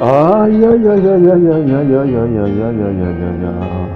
Ay, ay, ay, ay, ay, ay, ay, ay, ay, ay, ay, ay, ay, ay, ay.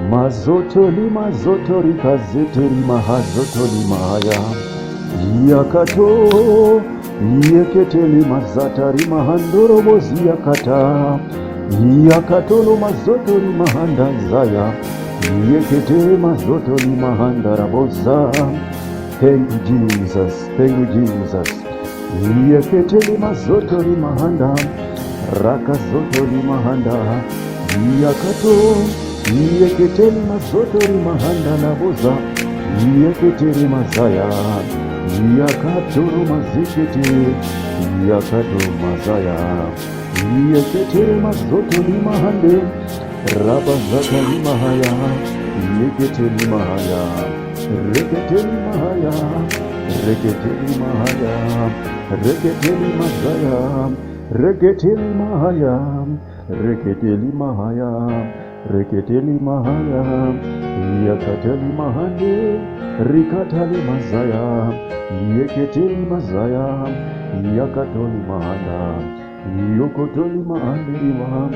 Mazotori, mazotori, kazeteri, mahazotori, mahaya. Yakato, yeketeli, mazatari, mahandoro, bozi, yakata. Yakatolo, mazotori, mahanda, zaya. Yekete, mazotori, mahanda, raboza. Thank you, Jesus. Thank you, Jesus. Yeketeli, mazotori, mahanda. Rakazotori mahanda, yakato, yeketeli mazotori mahanda naboza, yeketeli mazaya, yakatoro mazikete, yakato mazaya, yeketeli mazotori mahande, rabazatali mahaya, yeketeli mahaya, reketeli mahaya, reketeli mahaya, reketeli mazaya, reketeli mahaya, reketeli mahaya, reketeli mahaya, yakateli mahande, rikatali mazaya, yeketeli mazaya, yakatoli mahanda, yokotoli mahande riwa,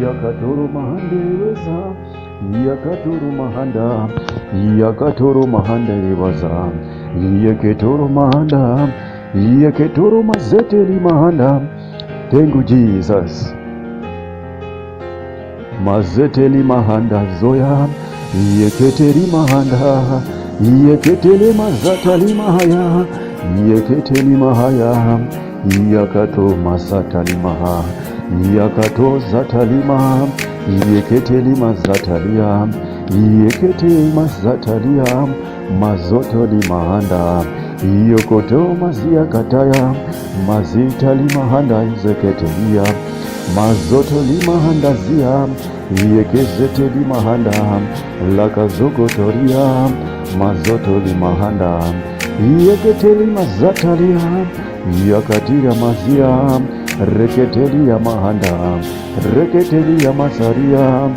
yakatoro mahande reza, yakatoro mahanda, yakatoro mahande riwaza, yeketoro mahanda, yeketoro mazeteli mahanda. Thank you, Jesus. Mazeteli mahanda zoya, yeketeli mahanda, yeketeli mazatali mahaya, yeketeli mahaya, yakato mazatali maha, yakato zatali maha, yeketeli mazatalia, yeketeli mazatalia, mazotoli mahanda, yokoto mazia kataya, mazitali mahanda zeketelia, mazotoli mahanda zia, yekezeteli mahanda, lakazokotoria, mazotoli mahanda, yeketeli mazatalia, yakatira mazia, reketeli ya mahanda, reketeli ya masaria,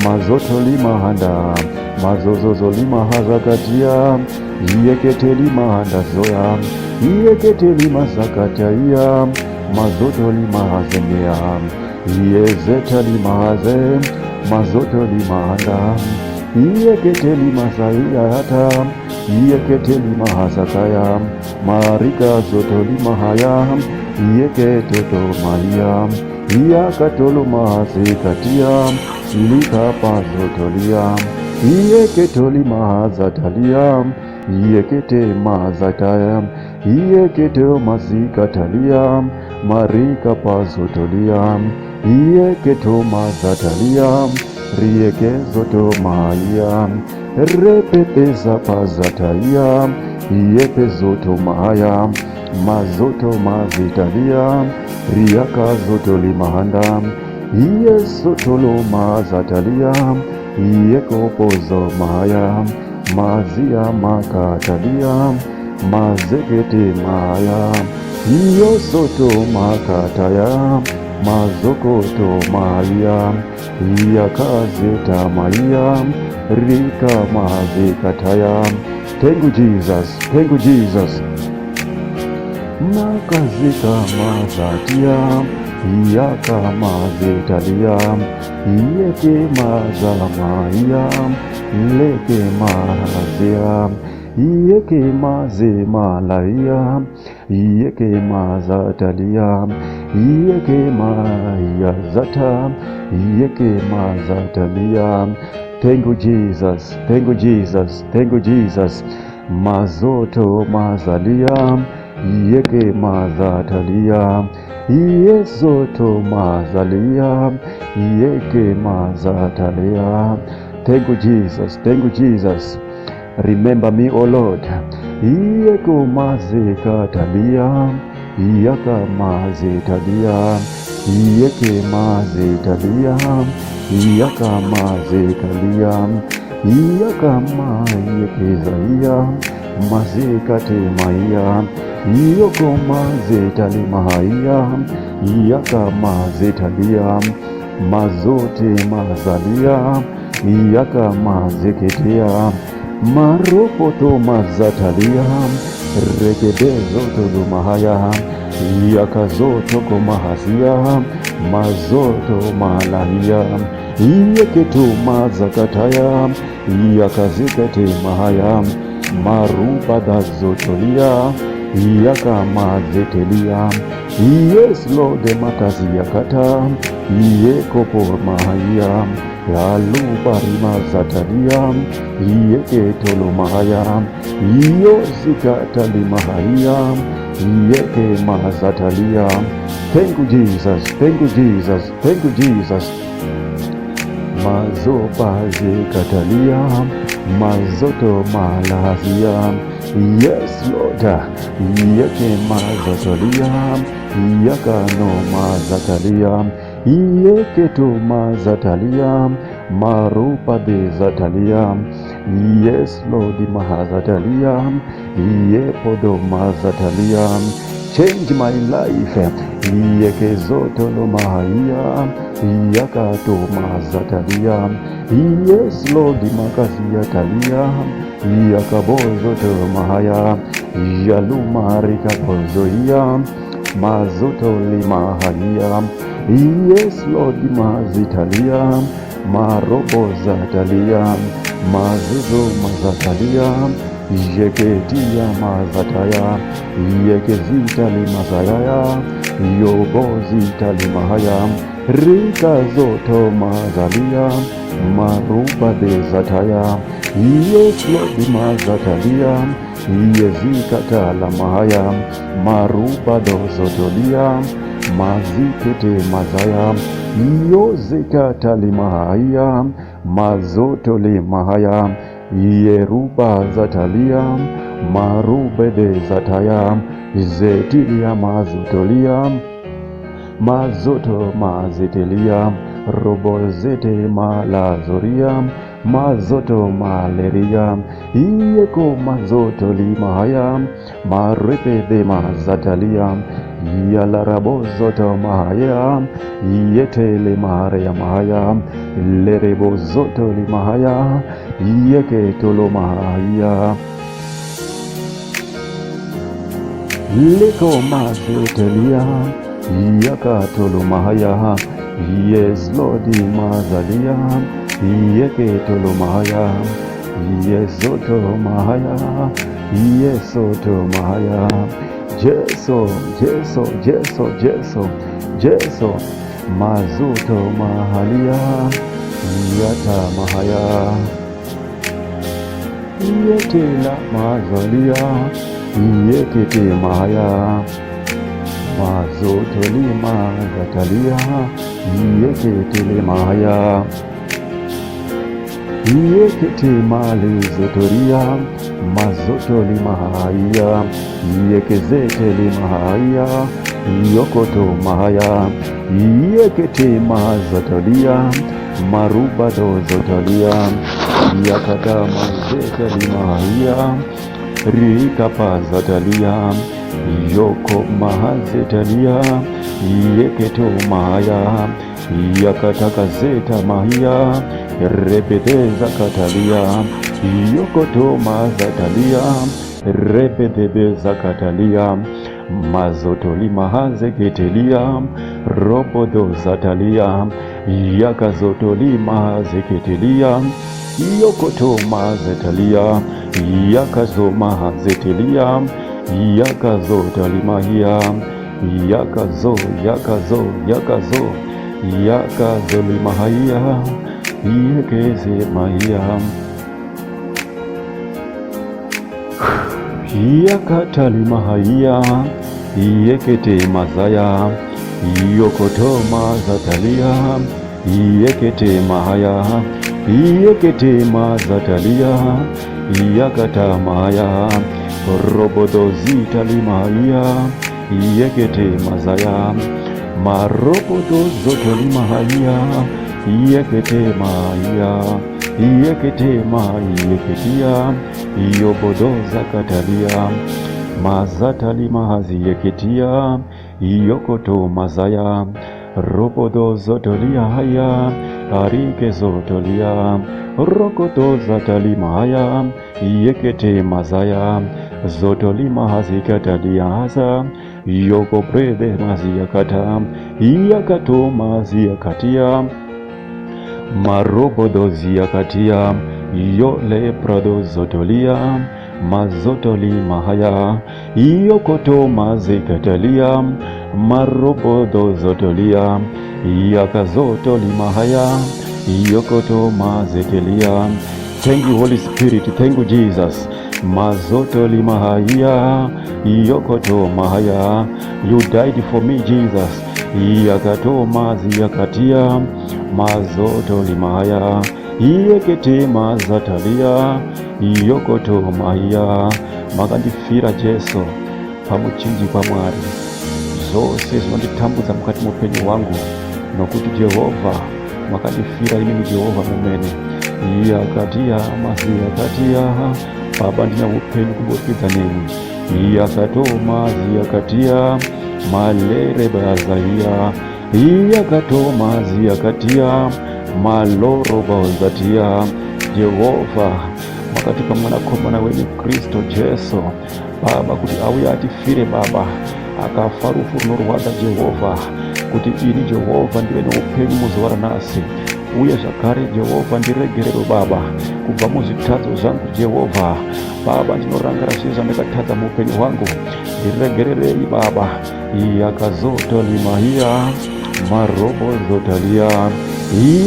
mazotoli mahanda, mazozozoli mahazakatia, yeketeli mahanda zoya, yeketeli mazakataia, mazotoli mahazemea, yezeteli mahaze, mazotoli mahanda, yeketeli masaia hata, yeketeli mahazakaya, marika zotoli mahaya, yeketoto mahia, yakatolo mahazikatia, likapa zotolia, yeketoli mahazatalia, yekete mazataya, yekete mazikatalia, marika pazotolia, yeketo mazatalia, riekezoto mahaya, repepeza pazatalia, yepezoto mahaya, mazoto mazitalia, riaka zotoli mahanda, yesotolo mazatalia, yekopozo mahaya, mazia makatalia, mazekete mahaya, yosoto makataya, mazokoto mahaya, yakazeta mahaya, rika mazekataya. Thank you, Jesus. Thank you, Jesus. Makazika mazatia, yaka mazetalia, yeke mazalamaya, leke mazia, yeke mazemalaya, yeke mazatalia, yeke mayazata, yeke mazatalia. Thank you, Jesus. Thank you, Jesus. Thank you, Jesus. Mazoto mazalia, yeke mazatalia, yezoto mazalia, yeke mazatalia. Thank you, Jesus. Thank you, Jesus. Remember me, O Lord. Yeko mazekatalia, yaka mazetalia, yeke mazetalia, yaka mazekalia, yaka mayekezaia, mazekate maia, yoko mazetali mahaya, yaka mazetalia, mazote mazalia, yaka mazeketea, maropoto mazatalia, rekebezo tolu mahaya, yaka zoto komahazia, mazoto malahia, iyeketo mazakataya, iyakazekete mahaya, marubada zotolia, iyakamazetelia. Yes, Lord, makazi yakata, iyekopo mahaya, yalubarima zatalia, iyeketolo mahaya, iyozikatali mahaya, iyeke mazatalia. Thank you, Jesus. Thank you, Jesus. Thank you, Jesus. Mazopaze katalia, mazoto malazia. Yes, Lord. Yeke mazatalia, yakano mazatalia, yeketo mazatalia, marupa de zatalia. Yes, Lord, mahazatalia, yepodo mazatalia. Change my life. Yekezoto lo mahaya, yakato mazatalia. Yes, Lord, makazia talia, yakabozo to mahaya, yaluma rikabozoia, mazoto li mahaya. Yes, Lord, mazitalia, marobo zatalia, mazuzo mazatalia, yeketia mazataya, yekezitali mazayaya, yobozitali mahaya, rika zoto mazalia, maruba de zataya. Yes, Lord, mazatalia, yezikata la mahaya, maruba dozotolia, mazikete mazaya, yozikata li mahaya, mazotole mahaya, yeruba zatalia, marube de zataya, zetilia mazotolia, mazoto mazitelia, robozete malazoria, mazoto maleria, iyeko mazoto limahaya, marepe de mazatalia, yalarabozoto mahaya, yetele mahaya mahaya, lerebozoto limahaya, yeke tolo mahaya, leko mazotelia, yakatolo mahaya. Yes, Lord, mazalia, yeketolo mahaya, yesoto mahaya, yesoto mahaya, Jeso, Jeso, Jeso, Jeso, Jeso, mazuto mahalia, yata mahaya, yetela mazalia, yekete mahaya, mazotoli mazatalia, yeketele mahaya, yekete malizotoria, mazotoli mahaya, yekezetele mahaya, yokoto mahaya, yekete mazatalia, marubado zotalia, yakata mazeteli mahaya, rikapa zatalia, yoko mahazetalia, yeketo mahaya, yakataka zeta mahia, repeteza katalia, yokoto mazatalia, repetebeza katalia, mazotoli mahazeketelia, robodo zatalia, yakazotoli mahazeketelia, yokoto mazetalia, yakazo mahazetelia, yakazo talimahia, yakazo, yakazo, yakazo, yakazo limahia, yekeze mahia, yakatalimahia, yekete mazaya, yokoto mazatalia, yekete mahaya, yekete mazatalia, yakata mahaya, robodo zitali mahaya, yekete mazaya, marobodo zotoli mahaya, yekete mahaya, yekete mayeketia, yobodo zakatalia, mazatali mahazi yeketia, yokoto mazaya, robodo zotolia haya, arike zotolia, rokoto zatali mahaya, yekete mazaya, zotoli mahazi katalia haza, yoko brede mazia kata, yakato mazia katia, marobodozia katia, yole prado zotolia, mazotoli mahaya, yokoto mazikatalia, marobodo zotolia, yakazotoli mahaya, yokoto mazekelia. Thank you, Holy Spirit. Thank you, Jesus. Mazotoli mahaya, yokoto mahaya. You died for me, Jesus. Yakato mazi yakatia, mazotoli mahaya, yekete mazatalia, yokoto mahaya. Makandifira Jesu pamuchinji pamwari zose zinonditambuza mukati mupenyu wangu, nokuti Jehova makandifira imi Jehova mumene yakatia mazi yakatia. Baba ndina upenyu kubudikidza neni, yakato mazi yakatia, malere bazaiya, yakato mazi yakatia, maloro bazatia. Jehova makati pa mwanakomana wenyu Kristo Jesu Baba, kuti auye atifire Baba, akafarufu norwada Jehova, kuti ini Jehova ndiwe noupenyu muzowara nasi. Uye zvakare Jehova ndiregerero Baba kubva muzvitadzo zvangu Jehova. Baba ndinorangara zviye zvandakatadza muupenyu hwangu, ndiregererei Baba. Yakazotolimahiya, marobozotalia,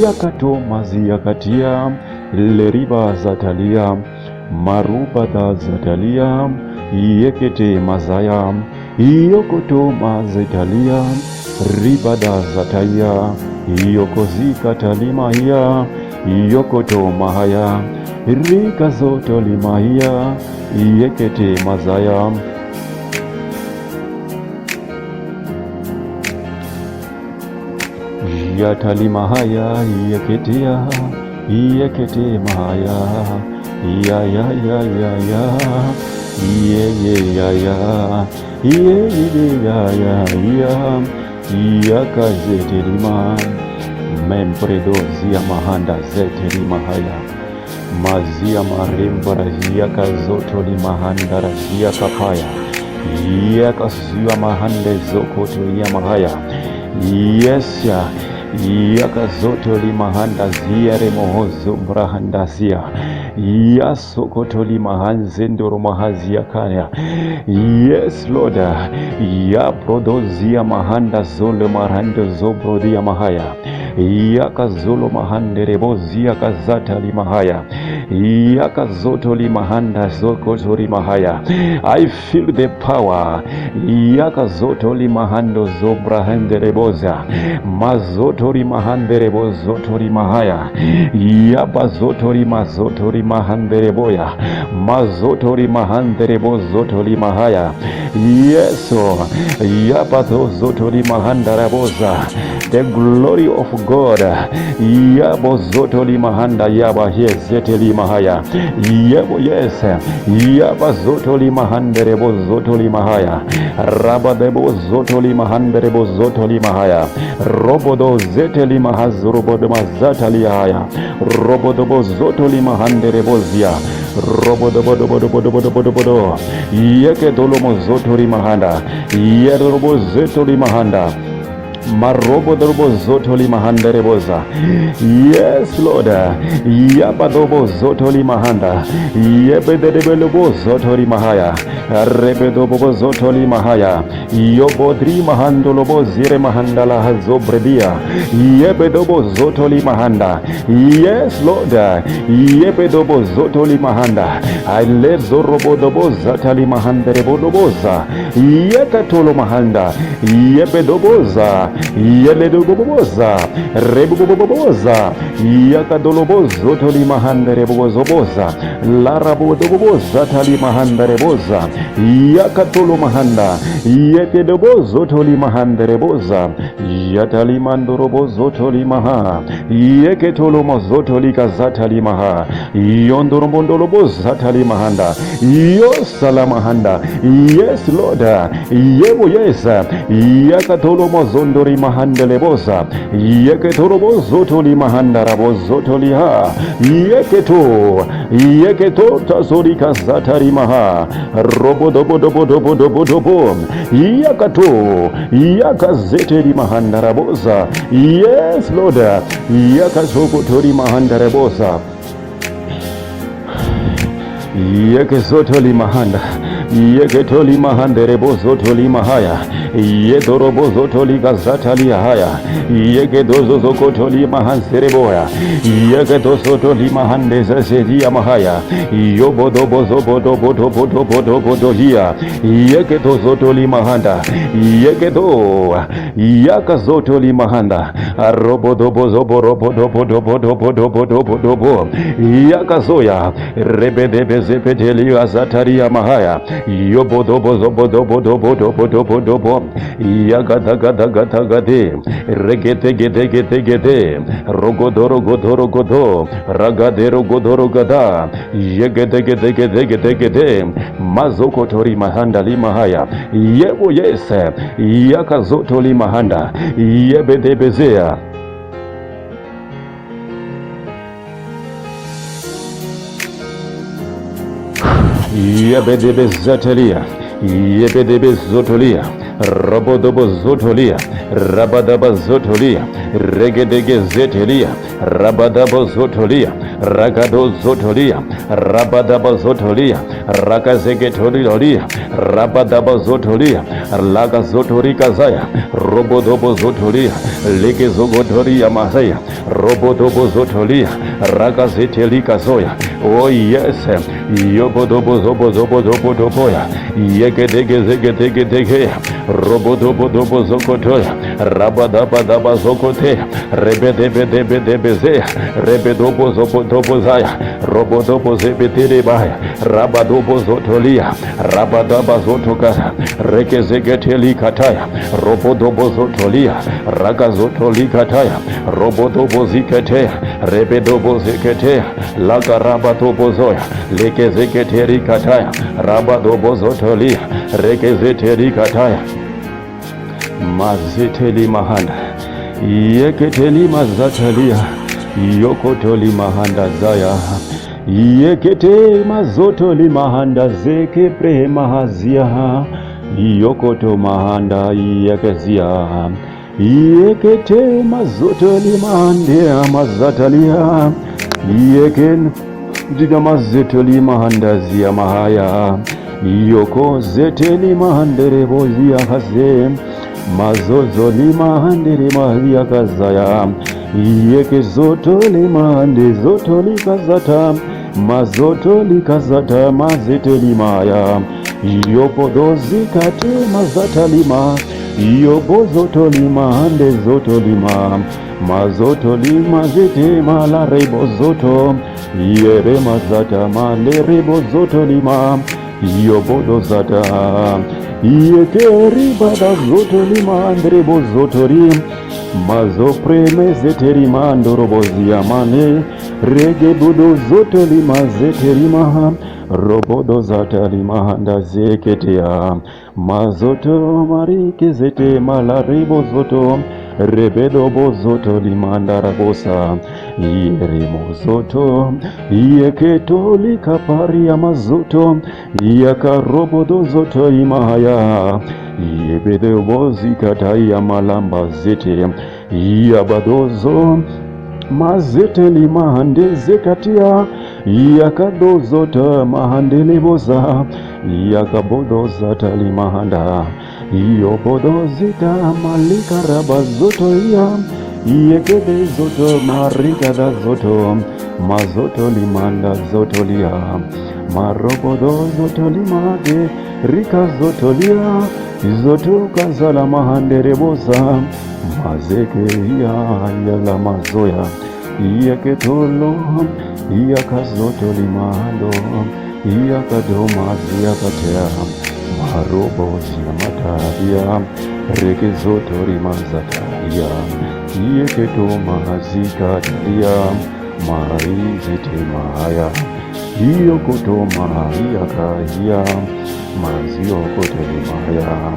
yakato mazi yakatia, leriba zatalia, marubada zatalia, yekete mazaya, yokoto mazetalia, ribada zataya, yokozika talimahia, yokoto mahaya, rikazotolimahia, yekete mazaya. Yatalimahaya, yeketea, yekete mahaya, ya ya ya ya ya, ye ye ya ya, ye ye ya ya ya, yakazetelima, membredozia mahanda zetelimahaya, mazia marembara yakazotolima razia kapaya, yakaziwa mahande zokoto ya mahaya. Yes, ya yakazotoli mahanda ziare mohozo mbrahandazia, yasokotoli mahanzendoro mahazia kaya. Yes Lord, ya prodozia mahanda zole marando zobrodia mahaya, yakazolo mahande rebozia kazatali mahaya, yakazotoli mahanda zokotori mahaya. I feel the power. Yakazotoli mahando zobrahande reboza, mazotori mahande rebozotori mahaya, yabazotori mazotori mahande reboya, mazotori mahande rebozotori mahaya. Yeso yabazotori mahanda reboza. The glory of God. Yabozotori mahanda yaba yezeteli mahaya. Yebo yes. Yabazotori mahande rebozotori mahaya. Rabadebo zotoli mahanderebo zotoli mahaya, robodo zeteli mahazrobodo mazatali haya, robodobo zotoli mahanderebo zia, robodobodobodobodobodobodo, yeke dolomo zotori mahanda, yerobo zetoli mahanda, marobodobo zotoli mahandereboza. Yes Lord, yabadobo zotoli mahanda, yebedebelebo zotori mahaya, rebedobo zotoli mahaya, yobodri mahandolobo zire mahandala hazobredia, yebedobo zotoli mahanda. Yes Lord, yebedobo zotoli mahanda, alezo robodobo zatali mahanderebodoboza, yekatolo mahanda, yebedoboza, yeledoboboza, reboboboboza, yakadolobozo toli mahanderebozoboza, larabodoboboza tali mahandereboza, yakatolo mahanda, yekedobozo toli mahandereboza, yatali mandorobozo toli maha, yeketolo mozotoli kazatali maha, yondorombondoloboza tali mahanda, yosalamahanda. Yes Lord, yebo yes, yakatolo mozondo zokotori mahandele bosa. Yeketoro bozotoli mahanda bozotoli ha. Yeketo tazori kazatari maha. Robodobodobodobodobodobo. Yakazeteri mahanda rabosa. Yes, Lord. Yakazokotori mahanda rabosa. Yekesotoli mahanda. Yeketoli mahandere bozotoli mahaya. Yedorobo zotoli gazatali haya. Yegedozo zokotoli mahansereboya. Yegedosotoli mahandeza sedia mahaya. Yobodobozobodobodobodobodobodolia. Yegedozotoli mahanda. Yegedo yakazotoli mahanda. Arobodobozoborobodobodobodobodobodobo. Yakazoya rebedebezepeteli azataria mahaya. Yobodobozobodobodobodobodobo. Yagadagadagadagade regetegedegedegede rogodorogodorogodo ragaderogodorogada yegedegedegedegede mazokotori mahanda limahaya yebo yese yakazotoli mahanda yebedebezea yebedebezatelia yebedebezotolia Rabodobozotolia, Rabadabazotolia, Regedegezetelia, Rabadabozotolia, Ragadozotolia, Rabadabazotolia, Rakazegetolia, Rabadabazotolia, Lagazotorikazaya, Robodobozotolia, Legezogotoria Mahaya, Robodobozotolia, Ragazetelikazoya. Oh yes, Yobodobozobozobozobodoboya, Yegedegezegedegedege, Robodobodobozokotoya, Rabadabadabazokote, Rebedebedebedebezea, Rebedobozobodobozaya, Robodobozebetebaya, Rabadobozotolia, Rabadabazotokara, Rekezegetelikataya, Robodobozotolia, Ragazotolikataya, Robodoboziketea, Rebedoboziketea, Lagarabadobozoya, Lekezegeterikataya, Rabadobozotolia, Rekezeterikataya, Mazeteli mahanda, Yeketeli mazatalia, Yokotoli mahanda zaya, Yekete mazotoli mahanda zeke pre mahazia, Yokoto mahanda yekezia, Yekete mazotoli mahande mazatalia, Yeken diga mazetoli mahanda zia mahaya, Yoko zeteli mahandere bozia haze, Mazozo lima handere mahia kazaya, Yeke zoto lima hande zoto likazata, Mazoto likazata mazete limaya, Yopodozi kate mazata lima, Yobozoto lima hande zoto lima, Mazoto lima zete mala rebo zoto, Yere mazata male rebo zoto lima, Yobodo zata, Yekeri bada zotoli mandre bozotori, Mazo preme zeteri mandoro bozia mane, Rege budo zotoli mazeteri maha, Robodo zatali mahanda zeketea, Mazoto marike zete malari bozoto, Rebedo bozoto limandara bosa, Yeremo zoto, Yeketo likapari ya mazoto, Yakarobodo zoto imahaya, Yebede bozi katai ya malamba zete, Yabadozo, Mazete limahande zekatia, Yakadozota mahandele boza, Yakabodozata limahanda, Yobodozita malika rabazoto ya, Yekede zoto marikada zoto, Mazoto limanda zoto lia, Marobodo zoto limade, Rika zoto lia, Zoto kazala mahandere boza, Mazeke ya mazoya, Yaketolo, Yakazoto limando, Yakadoma ziyakatea, Marobo ziyamataria, Rekezoto rimazataria, Yaketoma zikataria, Maizete mahaya, Yokotoma yakahia, Mazio kote mahaya.